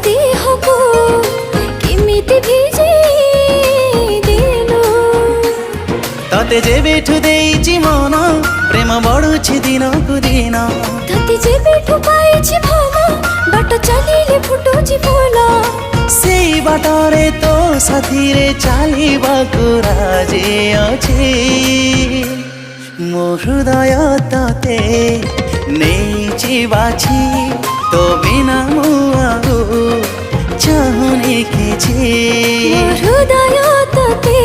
देहको केमिति भिजे देलु तते जे बेठु देइछि मन प्रेम बढुछि दिनको दिन तते जे बेठु पाइछि भन बाट चलिले फुटुछि फूल सेई बाटरे तो साथी रे चालिबाको राजी अछि मो हृदय तते नेइछि बाछि तो बिना मु आउ चाहने के हृदय तते